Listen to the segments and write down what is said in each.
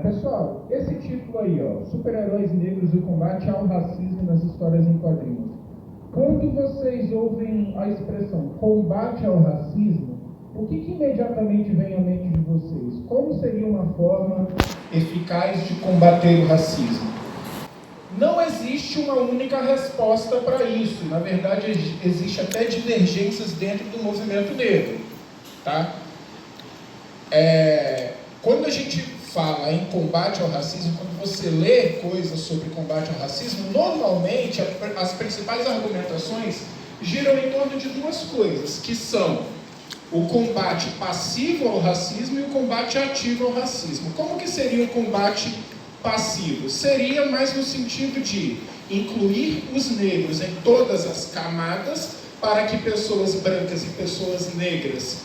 Pessoal, esse título aí, ó, Super-Heróis Negros e o Combate ao Racismo nas Histórias em Quadrinhos. Quando vocês ouvem a expressão combate ao racismo, o que imediatamente vem à mente de vocês? Como seria uma forma eficaz de combater o racismo? Não existe uma única resposta para isso. Na verdade, existe até divergências dentro do movimento negro. Tá? Quando a gente fala em combate ao racismo, quando você lê coisas sobre combate ao racismo, normalmente as principais argumentações giram em torno de duas coisas, que são o combate passivo ao racismo e o combate ativo ao racismo. Como que seria o combate passivo? Seria mais no sentido de incluir os negros em todas as camadas para que pessoas brancas e pessoas negras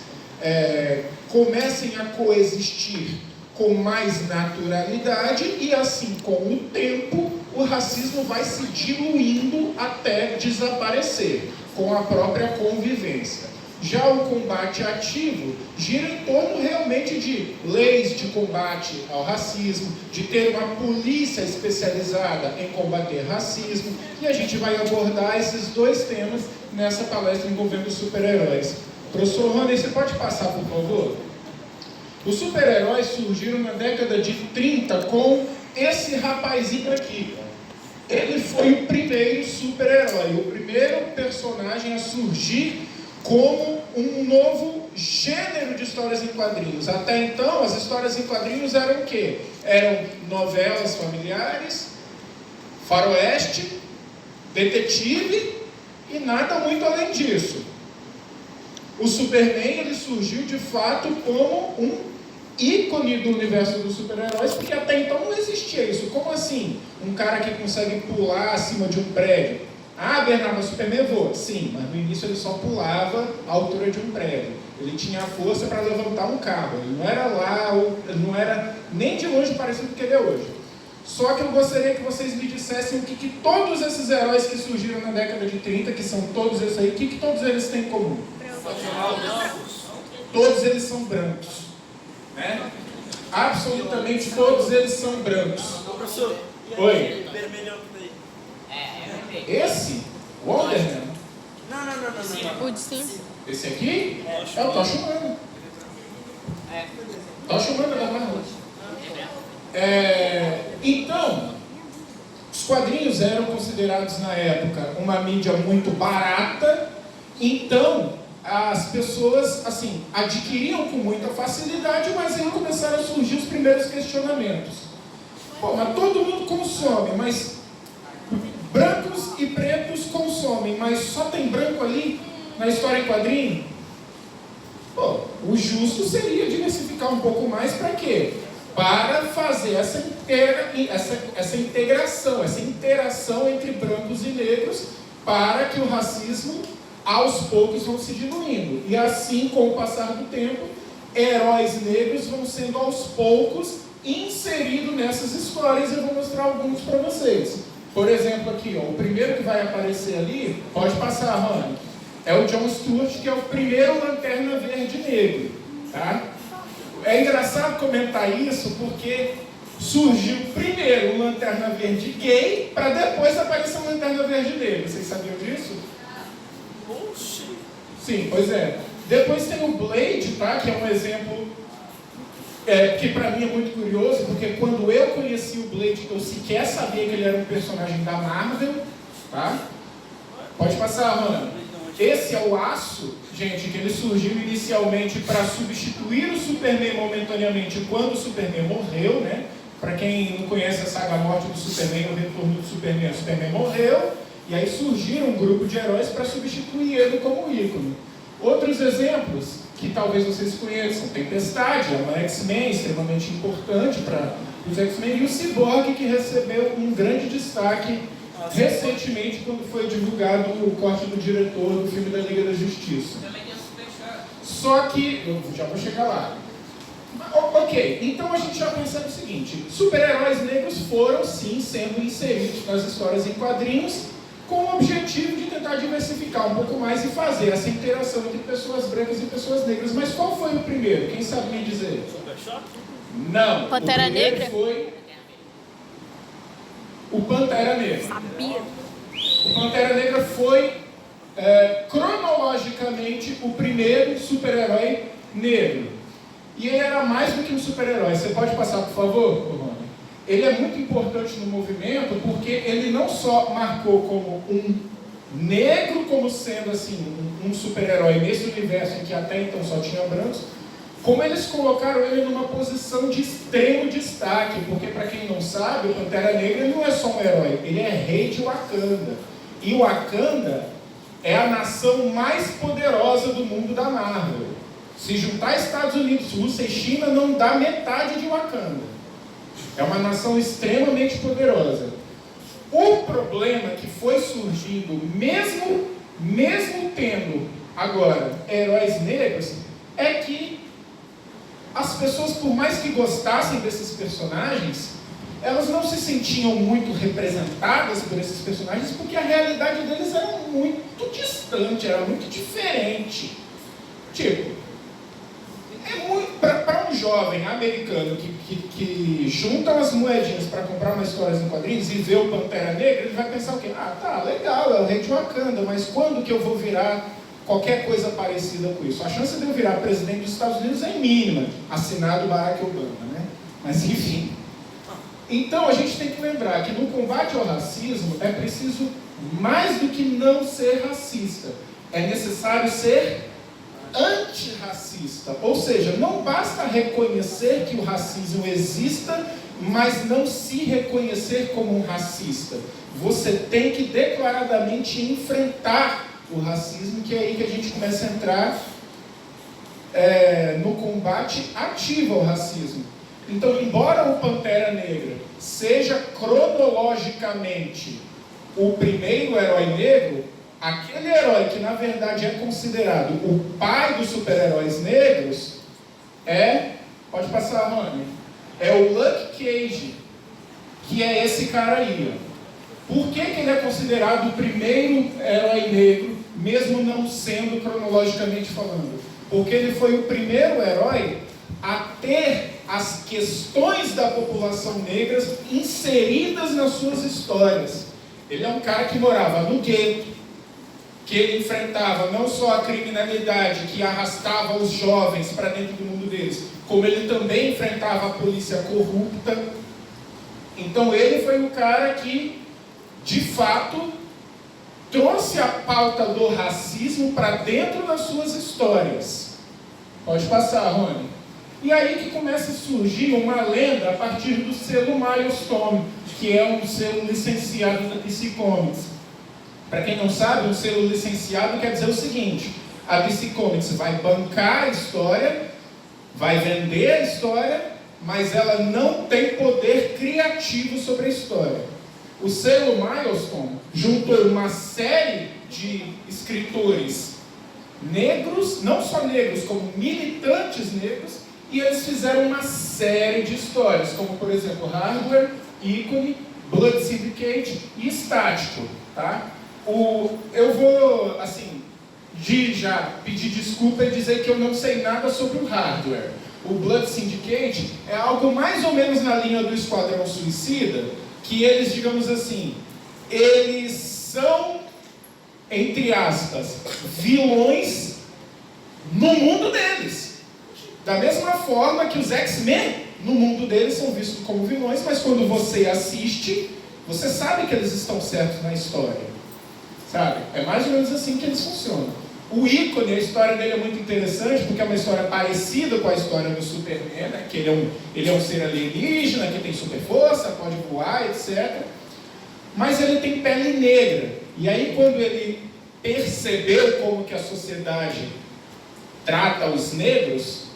comecem a coexistir com mais naturalidade e assim, com o tempo, o racismo vai se diluindo até desaparecer, com a própria convivência. Já o combate ativo gira em torno realmente de leis de combate ao racismo, de ter uma polícia especializada em combater racismo, e a gente vai abordar esses dois temas nessa palestra envolvendo super-heróis. Professor Rony, você pode passar, por favor? Os super-heróis surgiram na década de 30 com esse rapazinho aqui. Ele foi o primeiro super-herói, o primeiro personagem a surgir como um novo gênero de histórias em quadrinhos. Até então, as histórias em quadrinhos eram o quê? Eram novelas familiares, faroeste, detetive e nada muito além disso. O Superman, ele surgiu de fato como um ícone do universo dos super-heróis, porque até então não existia isso. Como assim? Um cara que consegue pular acima de um prédio. Ah, Bernardo, o Superman voa. Sim, mas no início ele só pulava a altura de um prédio. Ele tinha a força para levantar um carro. Ele não era lá, não era nem de longe parecido com o que ele é hoje. Só que eu gostaria que vocês me dissessem o que todos esses heróis que surgiram na década de 30, que são todos esses aí, o que todos eles têm em comum? Todos eles são brancos. Né? Absolutamente todos eles são brancos. Professor, oi? Vermelhão que daí. Esse? Wonderman? Não. O de cima? Esse aqui? É o Tocha Humana. Tocha Humana da Marvel. Então, os quadrinhos eram considerados na época uma mídia muito barata, então as pessoas assim adquiriam com muita facilidade, mas aí começaram a surgir os primeiros questionamentos. Pô, mas todo mundo consome, mas brancos e pretos consomem, mas só tem branco ali na história em quadrinho? Pô, o justo seria diversificar um pouco mais para quê? Para fazer essa integração, essa interação entre brancos e negros, para que o racismo aos poucos vão se diluindo. E assim, com o passar do tempo, heróis negros vão sendo aos poucos inseridos nessas histórias. Eu vou mostrar alguns para vocês. Por exemplo, aqui, ó, o primeiro que vai aparecer ali, pode passar, Rony, é o John Stewart, que é o primeiro Lanterna Verde negro. Tá? É engraçado comentar isso porque surgiu primeiro o Lanterna Verde gay, para depois aparecer o Lanterna Verde negro. Vocês sabiam disso? Oxi. Sim, pois é. Depois tem o Blade, tá? Que é um exemplo que para mim é muito curioso, porque quando eu conheci o Blade, eu sequer sabia que ele era um personagem da Marvel, tá? Pode passar, mano. Esse é o Aço, gente, que ele surgiu inicialmente para substituir o Superman momentaneamente quando o Superman morreu, né? Para quem não conhece a saga Morte do Superman, o retorno do Superman, o Superman morreu, e aí surgiram um grupo de heróis para substituir ele como ícone. Outros exemplos que talvez vocês conheçam, Tempestade, é uma X-Men extremamente importante para os X-Men, e o Cyborg, que recebeu um grande destaque recentemente quando foi divulgado o corte do diretor do filme da Liga da Justiça. Só que, eu já vou chegar lá. Ok, então a gente já pensa no seguinte, super-heróis negros foram sim sendo inseridos nas histórias em quadrinhos com o objetivo de tentar diversificar um pouco mais e fazer essa interação entre pessoas brancas e pessoas negras. Mas qual foi o primeiro? Quem sabe me dizer? Super Choque? Não. Pantera o primeiro Negra? Foi o Pantera Negra. Sabia. O Pantera Negra foi, cronologicamente, o primeiro super-herói negro. E ele era mais do que um super-herói. Você pode passar, por favor, Rony? Ele é muito importante no movimento porque ele não só marcou como um negro, como sendo assim, um super-herói nesse universo em que até então só tinha brancos, como eles colocaram ele numa posição de extremo destaque, porque para quem não sabe, o Pantera Negra não é só um herói, ele é rei de Wakanda. E Wakanda é a nação mais poderosa do mundo da Marvel. Se juntar Estados Unidos, Rússia e China, não dá metade de Wakanda. É uma nação extremamente poderosa. O problema que foi surgindo, mesmo tendo agora heróis negros, é que as pessoas, por mais que gostassem desses personagens, elas não se sentiam muito representadas por esses personagens porque a realidade deles era muito distante, era muito diferente. Tipo, para um jovem americano que junta as moedinhas para comprar uma história em quadrinhos e vê o Pantera Negra, ele vai pensar o quê? Ah, tá, legal, é o rei de Wakanda, mas quando que eu vou virar qualquer coisa parecida com isso? A chance de eu virar presidente dos Estados Unidos é mínima, assinado Barack Obama, né? Mas enfim. Então a gente tem que lembrar que no combate ao racismo é preciso mais do que não ser racista. É necessário ser antirracista, ou seja, não basta reconhecer que o racismo exista, mas não se reconhecer como um racista. Você tem que declaradamente enfrentar o racismo, que é aí que a gente começa a entrar no combate ativo ao racismo. Então, embora o Pantera Negra seja cronologicamente o primeiro herói negro, aquele herói que na verdade é considerado o pai dos super-heróis negros pode passar, Rony, é o Luke Cage, que é esse cara aí. Por que ele é considerado o primeiro herói negro, mesmo não sendo cronologicamente falando? Porque ele foi o primeiro herói a ter as questões da população negra inseridas nas suas histórias. Ele é um cara que morava no gueto, que ele enfrentava não só a criminalidade que arrastava os jovens para dentro do mundo deles, como ele também enfrentava a polícia corrupta. Então ele foi o cara que, de fato, trouxe a pauta do racismo para dentro das suas histórias. Pode passar, Rony. E aí que começa a surgir uma lenda a partir do selo Milestone, que é um selo licenciado da DC Comics. Para quem não sabe, um selo licenciado quer dizer o seguinte: a DC Comics vai bancar a história, vai vender a história, mas ela não tem poder criativo sobre a história. O selo Milestone juntou uma série de escritores negros, não só negros, como militantes negros, e eles fizeram uma série de histórias, como por exemplo Hardware, Ícone, Blood Syndicate e Estático, tá? Eu vou, assim, já pedir desculpa e dizer que eu não sei nada sobre o Hardware. O Blood Syndicate é algo mais ou menos na linha do Esquadrão Suicida, que eles, digamos assim, eles são, entre aspas, vilões no mundo deles. Da mesma forma que os X-Men, no mundo deles, são vistos como vilões, mas quando você assiste, você sabe que eles estão certos na história. Sabe? É mais ou menos assim que eles funcionam. O Ícone, a história dele é muito interessante, porque é uma história parecida com a história do Superman, né? Que ele é um ser alienígena, que tem super força, pode voar, etc. Mas ele tem pele negra. E aí, quando ele percebeu como que a sociedade trata os negros,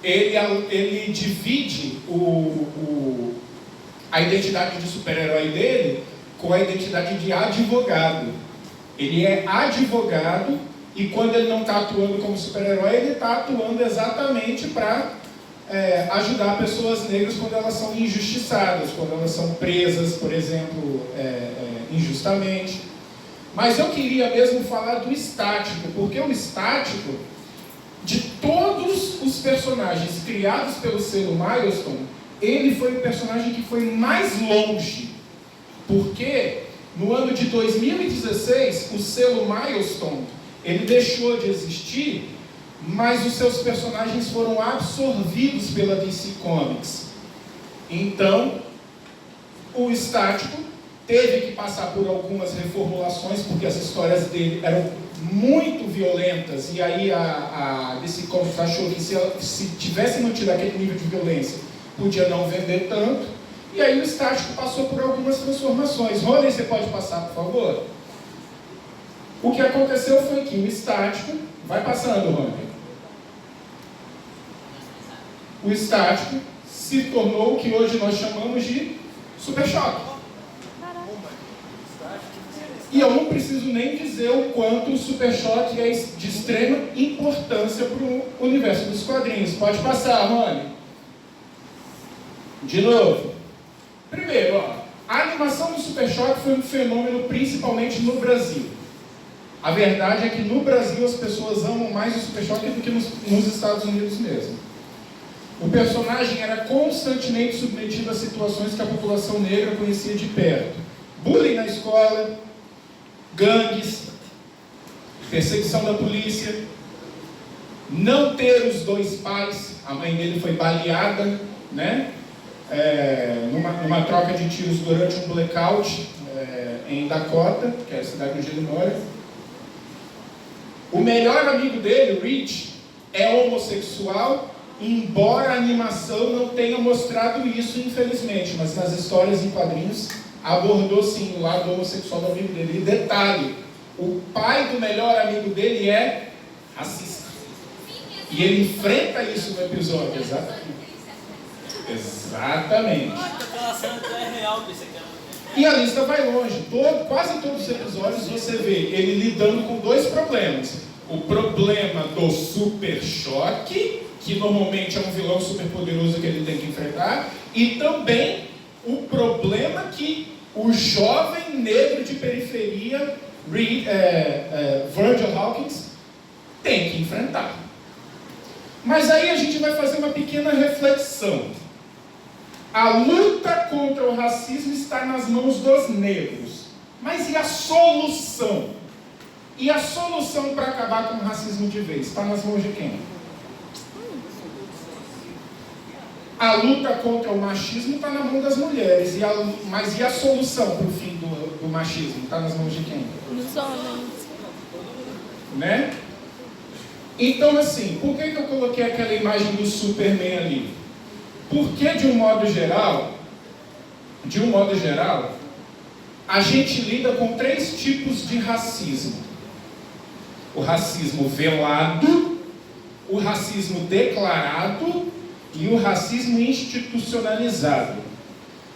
ele divide a identidade de super-herói dele com a identidade de advogado. Ele é advogado e quando ele não está atuando como super-herói, ele está atuando exatamente para ajudar pessoas negras quando elas são injustiçadas, quando elas são presas, por exemplo, injustamente. Mas eu queria mesmo falar do Estático, porque o Estático, de todos os personagens criados pelo selo Milestone, ele foi o personagem que foi mais longe. Porque no ano de 2016, o selo Milestone, ele deixou de existir, mas os seus personagens foram absorvidos pela DC Comics. Então, o Estático teve que passar por algumas reformulações, porque as histórias dele eram muito violentas, e aí a DC Comics achou que se tivesse mantido aquele nível de violência, podia não vender tanto, e aí o Estático passou por algumas transformações. Rony, você pode passar, por favor? O que aconteceu foi que o Estático, vai passando, Rony. O Estático se tornou o que hoje nós chamamos de Super Choque. E eu não preciso nem dizer o quanto o Super Choque é de extrema importância para o universo dos quadrinhos. Pode passar, Rony. De novo. Primeiro, a animação do Super Choque foi um fenômeno principalmente no Brasil. A verdade é que no Brasil as pessoas amam mais o Super Choque do que nos Estados Unidos mesmo. O personagem era constantemente submetido a situações que a população negra conhecia de perto. Bullying na escola, gangues, perseguição da polícia, não ter os dois pais, a mãe dele foi baleada, né? Numa troca de tiros durante um blackout em Dakota, que é a cidade onde ele mora. O melhor amigo dele, o Rich, é homossexual, embora a animação não tenha mostrado isso, infelizmente, mas nas histórias em quadrinhos abordou sim o lado homossexual do amigo dele. E detalhe, o pai do melhor amigo dele é racista. E ele enfrenta isso no episódio, exatamente. Aquela cena é real que você quer. E a lista vai longe. Quase todos os episódios você vê ele lidando com dois problemas. O problema do Super Choque, que normalmente é um vilão super poderoso que ele tem que enfrentar, e também o problema que o jovem negro de periferia, Virgil Hawkins, tem que enfrentar. Mas aí a gente vai fazer uma pequena reflexão. A luta contra o racismo está nas mãos dos negros. Mas e a solução? E a solução para acabar com o racismo de vez? Está nas mãos de quem? A luta contra o machismo está na mão das mulheres. Mas e a solução para o fim do machismo? Está nas mãos de quem? Dos homens. Né? Então, assim, por que eu coloquei aquela imagem do Superman ali? Porque, de um modo geral, a gente lida com 3 tipos de racismo. O racismo velado, o racismo declarado e o racismo institucionalizado.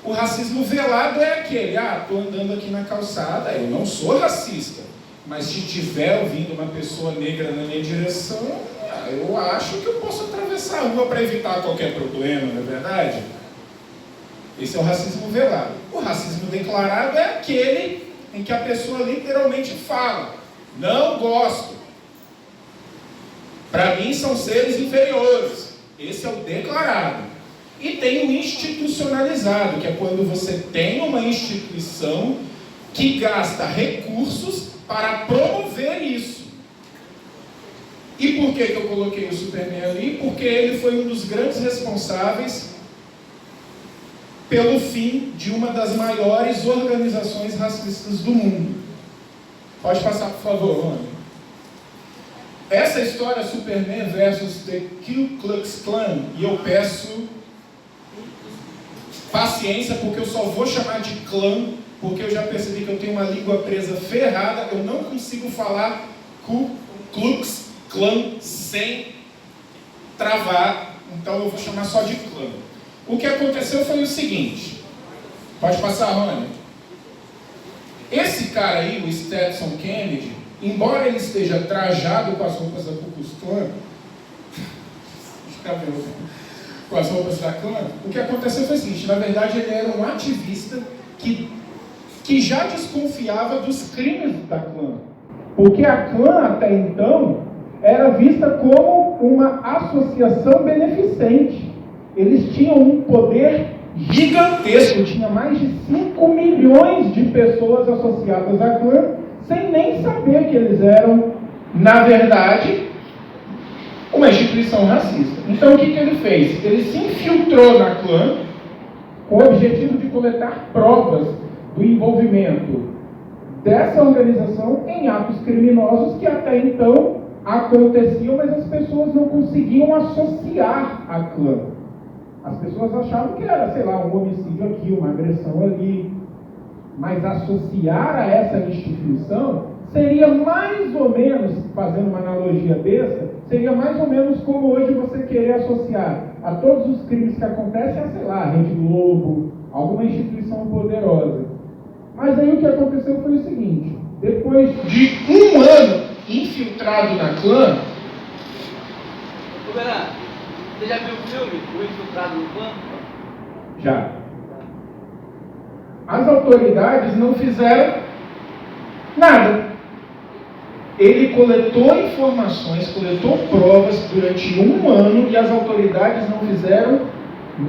O racismo velado é aquele, estou andando aqui na calçada, eu não sou racista, mas se tiver ouvindo uma pessoa negra na minha direção, eu acho que eu posso atravessar a rua para evitar qualquer problema, não é verdade? Esse é o racismo velado. O racismo declarado é aquele em que a pessoa literalmente fala: não gosto. Para mim são seres inferiores. Esse é o declarado. E tem o institucionalizado, que é quando você tem uma instituição que gasta recursos para promover isso. E por que eu coloquei o Superman ali? Porque ele foi um dos grandes responsáveis pelo fim de uma das maiores organizações racistas do mundo. Pode passar, por favor, Rony. Essa história, Superman versus The Ku Klux Klan, e eu peço paciência, porque eu só vou chamar de clã, porque eu já percebi que eu tenho uma língua presa ferrada, eu não consigo falar Ku Klux Klan sem travar, então eu vou chamar só de clã. O que aconteceu foi o seguinte, pode passar, Rony? Esse cara aí, o Stetson Kennedy, embora ele esteja trajado com as roupas da Ku Klux Klan, com as roupas da clã, o que aconteceu foi o seguinte: na verdade ele era um ativista que já desconfiava dos crimes da clã, porque a clã até então era vista como uma associação beneficente. Eles tinham um poder gigantesco, tinha mais de 5 milhões de pessoas associadas à clã, sem nem saber que eles eram, na verdade, uma instituição racista. Então o que ele fez? Ele se infiltrou na clã com o objetivo de coletar provas do envolvimento dessa organização em atos criminosos que até então aconteciam, mas as pessoas não conseguiam associar a clã. As pessoas achavam que era, sei lá, um homicídio aqui, uma agressão ali. Mas associar a essa instituição seria mais ou menos, fazendo uma analogia besta, seria mais ou menos como hoje você querer associar a todos os crimes que acontecem a, sei lá, a Rede Globo, alguma instituição poderosa. Mas aí o que aconteceu foi o seguinte: depois de um ano infiltrado na clã... Ô, Bernardo, você já viu o filme, O Infiltrado no Clã? Já. As autoridades não fizeram nada. Ele coletou informações, coletou provas durante um ano e as autoridades não fizeram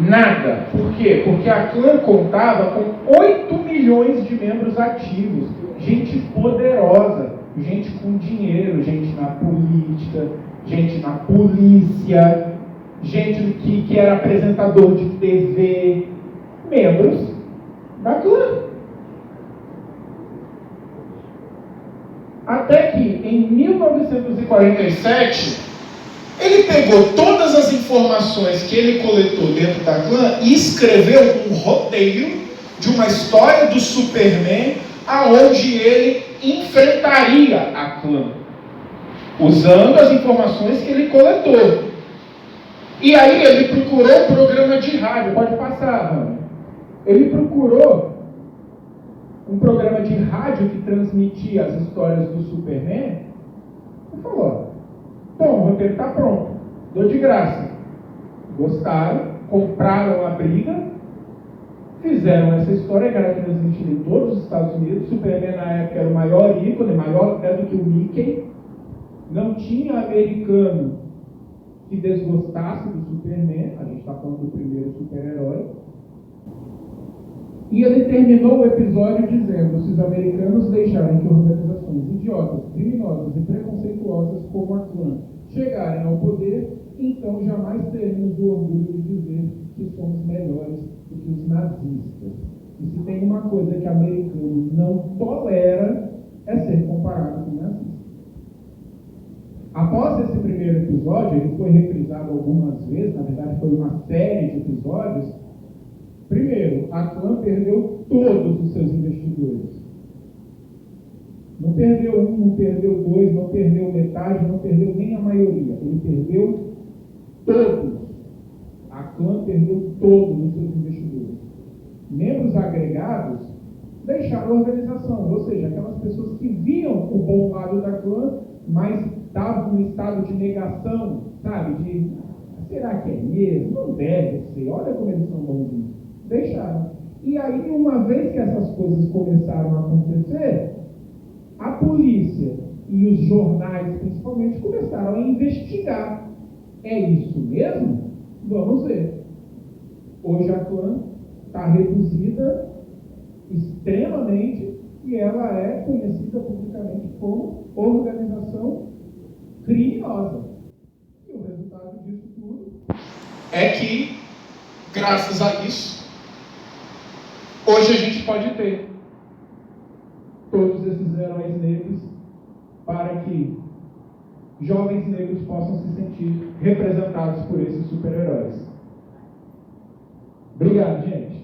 nada. Por quê? Porque a clã contava com 8 milhões de membros ativos, gente poderosa, gente com dinheiro, gente na política, gente na polícia, gente que era apresentador de TV, membros da clã. Até que, em 1947, ele pegou todas as informações que ele coletou dentro da clã e escreveu um roteiro de uma história do Superman aonde ele enfrentaria a clã, usando as informações que ele coletou. E aí ele procurou um programa de rádio. Pode passar, mano. Ele procurou um programa de rádio que transmitia as histórias do Superman e falou: então, o roteiro está pronto, dou de graça. Gostaram, compraram a briga, fizeram essa história que era transmitida em todos os Estados Unidos. O Superman na época era o maior ícone, maior até do que o Mickey. Não tinha americano que desgostasse do Superman. A gente está falando do primeiro super-herói. E ele terminou o episódio dizendo: se os americanos deixarem que organizações idiotas, criminosas e preconceituosas como a clã chegarem ao poder, então jamais teremos o orgulho de dizer que somos melhores do que os nazistas. E se tem uma coisa que americano não tolera, é ser comparado com nazistas. Após esse primeiro episódio, ele foi reprisado algumas vezes, na verdade foi uma série de episódios. Primeiro, a clã perdeu todos os seus investidores. Não perdeu um, não perdeu dois, não perdeu metade, não perdeu nem a maioria. Ele perdeu todos. A clã perdeu todos os seus investidores. Membros agregados deixaram a organização, ou seja, aquelas pessoas que viam o bom lado da clã, mas estavam no estado de negação, sabe? De, será que é mesmo? Não deve ser, olha como eles são bonzinhos. Deixaram. E aí, uma vez que essas coisas começaram a acontecer, a polícia e os jornais, principalmente, começaram a investigar. É isso mesmo? Vamos ver. Hoje a clã está reduzida extremamente e ela é conhecida publicamente como organização criminosa. E o resultado disso tudo é que, graças a isso, hoje a gente pode ter todos esses heróis negros para que jovens negros possam se sentir representados por esses super-heróis. Obrigado, gente.